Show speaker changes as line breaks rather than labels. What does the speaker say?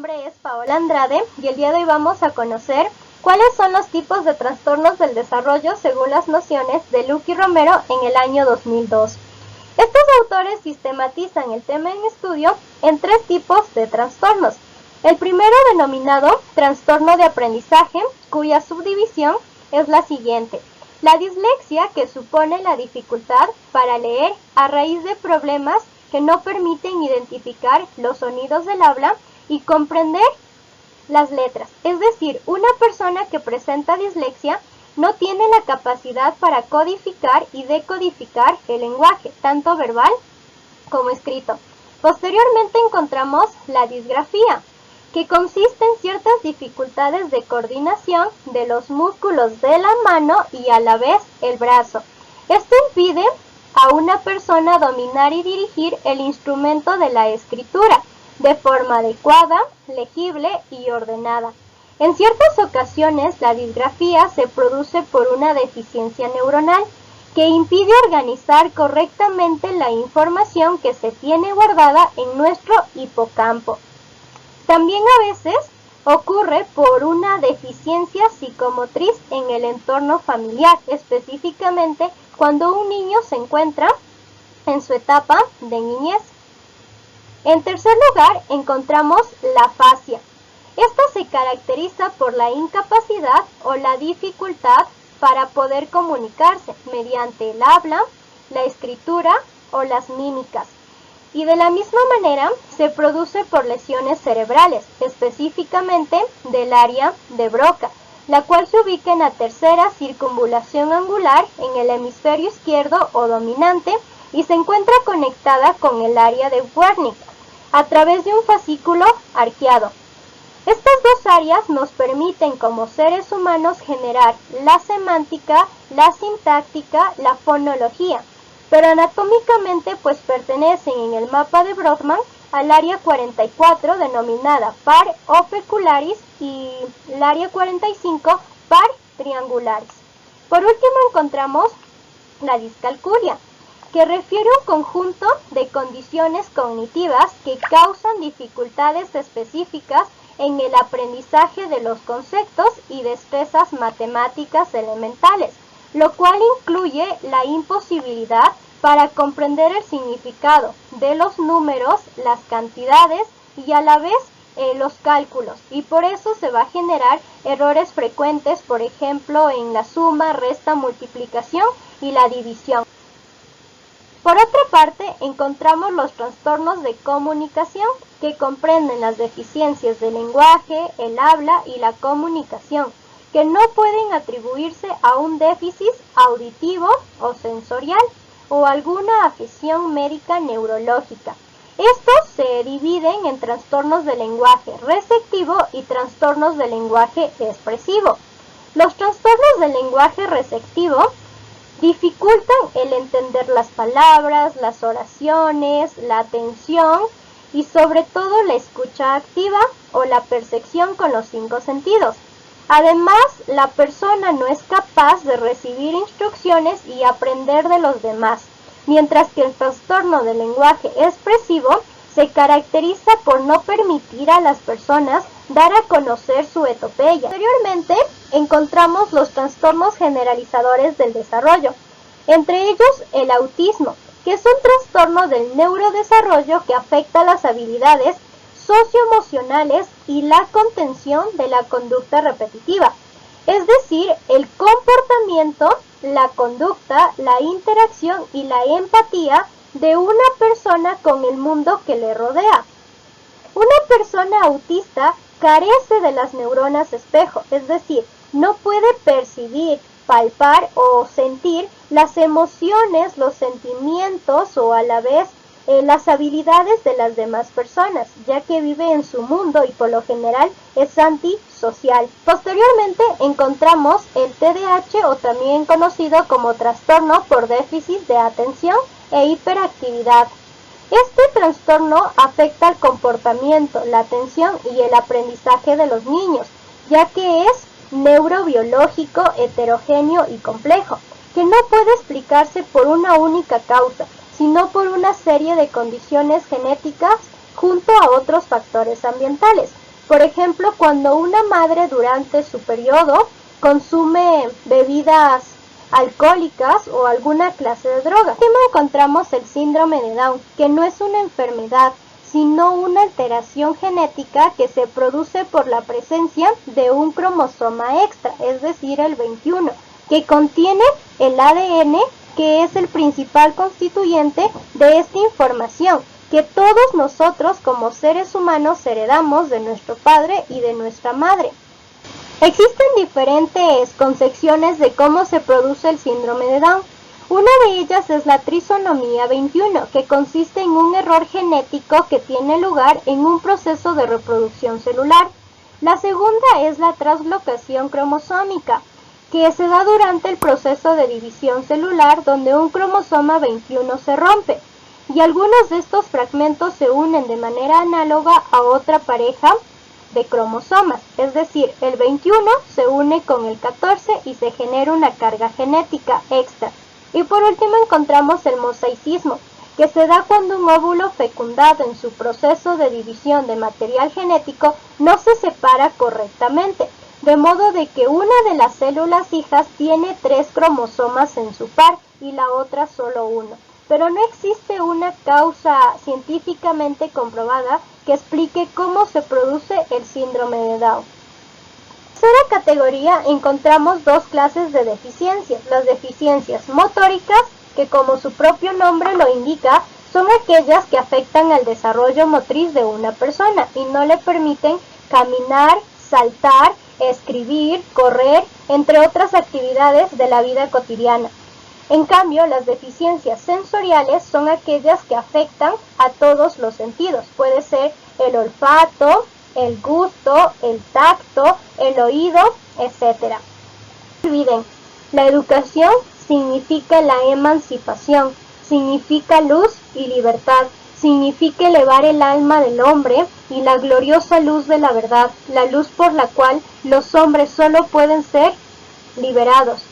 Mi nombre es Paola Andrade y el día de hoy vamos a conocer cuáles son los tipos de trastornos del desarrollo según las nociones de Luque y Romero en el año 2002. Estos autores sistematizan el tema en estudio en tres tipos de trastornos. El primero, denominado trastorno de aprendizaje, cuya subdivisión es la siguiente: la dislexia, que supone la dificultad para leer a raíz de problemas que no permiten identificar los sonidos del habla y comprender las letras. Es decir, una persona que presenta dislexia no tiene la capacidad para codificar y decodificar el lenguaje, tanto verbal como escrito. Posteriormente encontramos la disgrafía, que consiste en ciertas dificultades de coordinación de los músculos de la mano y a la vez el brazo. Esto impide a una persona dominar y dirigir el instrumento de la escritura de forma adecuada, legible y ordenada. En ciertas ocasiones, la disgrafía se produce por una deficiencia neuronal que impide organizar correctamente la información que se tiene guardada en nuestro hipocampo. También a veces ocurre por una deficiencia psicomotriz en el entorno familiar, específicamente cuando un niño se encuentra en su etapa de niñez. En tercer lugar, encontramos la afasia. Esta se caracteriza por la incapacidad o la dificultad para poder comunicarse mediante el habla, la escritura o las mímicas. Y de la misma manera se produce por lesiones cerebrales, específicamente del área de Broca, la cual se ubica en la tercera circunvalación angular en el hemisferio izquierdo o dominante y se encuentra conectada con el área de Wernicke a través de un fascículo arqueado. Estas dos áreas nos permiten como seres humanos generar la semántica, la sintáctica, la fonología, pero anatómicamente pues pertenecen en el mapa de Brodmann al área 44 denominada par opercularis y el área 45 par triangularis. Por último encontramos la discalculia, que refiere a un conjunto de condiciones cognitivas que causan dificultades específicas en el aprendizaje de los conceptos y destrezas matemáticas elementales, lo cual incluye la imposibilidad para comprender el significado de los números, las cantidades y a la vez los cálculos, y por eso se va a generar errores frecuentes, por ejemplo, en la suma, resta, multiplicación y la división. Por otra parte, encontramos los trastornos de comunicación, que comprenden las deficiencias del lenguaje, el habla y la comunicación, que no pueden atribuirse a un déficit auditivo o sensorial o alguna afección médica neurológica. Estos se dividen en trastornos del lenguaje receptivo y trastornos del lenguaje expresivo. Los trastornos del lenguaje receptivo dificultan el entender las palabras, las oraciones, la atención y sobre todo la escucha activa o la percepción con los 5 sentidos. Además, la persona no es capaz de recibir instrucciones y aprender de los demás, mientras que el trastorno del lenguaje expresivo se caracteriza por no permitir a las personas dar a conocer su etopeya. Posteriormente, encontramos los trastornos generalizadores del desarrollo, entre ellos el autismo, que es un trastorno del neurodesarrollo que afecta las habilidades socioemocionales y la contención de la conducta repetitiva, es decir, el comportamiento, la conducta, la interacción y la empatía de una persona con el mundo que le rodea. Una persona autista carece de las neuronas espejo, es decir, no puede percibir, palpar o sentir las emociones, los sentimientos o a la vez las habilidades de las demás personas, ya que vive en su mundo y por lo general es antisocial. Posteriormente encontramos el TDAH, o también conocido como trastorno por déficit de atención e hiperactividad. Este trastorno afecta el comportamiento, la atención y el aprendizaje de los niños, ya que es neurobiológico, heterogéneo y complejo, que no puede explicarse por una única causa, sino por una serie de condiciones genéticas junto a otros factores ambientales. Por ejemplo, cuando una madre durante su periodo consume bebidas alcohólicas o alguna clase de droga. Aquí encontramos el síndrome de Down, que no es una enfermedad, sino una alteración genética que se produce por la presencia de un cromosoma extra, es decir, el 21, que contiene el ADN, que es el principal constituyente de esta información, que todos nosotros como seres humanos heredamos de nuestro padre y de nuestra madre. Existen diferentes concepciones de cómo se produce el síndrome de Down. Una de ellas es la trisonomía 21, que consiste en un error genético que tiene lugar en un proceso de reproducción celular. La segunda es la translocación cromosómica, que se da durante el proceso de división celular donde un cromosoma 21 se rompe, y algunos de estos fragmentos se unen de manera análoga a otra pareja de cromosomas, es decir, el 21 se une con el 14 y se genera una carga genética extra. Y por último encontramos el mosaicismo, que se da cuando un óvulo fecundado en su proceso de división de material genético no se separa correctamente, de modo de que una de las células hijas tiene 3 cromosomas en su par y la otra solo uno. Pero no existe una causa científicamente comprobada que explique cómo se produce el síndrome de Down. En tercera categoría encontramos 2 clases de deficiencias. Las deficiencias motóricas, que como su propio nombre lo indica, son aquellas que afectan al desarrollo motriz de una persona y no le permiten caminar, saltar, escribir, correr, entre otras actividades de la vida cotidiana. En cambio, las deficiencias sensoriales son aquellas que afectan a todos los sentidos. Puede ser el olfato, el gusto, el tacto, el oído, etc. No olviden, la educación significa la emancipación, significa luz y libertad, significa elevar el alma del hombre y la gloriosa luz de la verdad, la luz por la cual los hombres solo pueden ser liberados.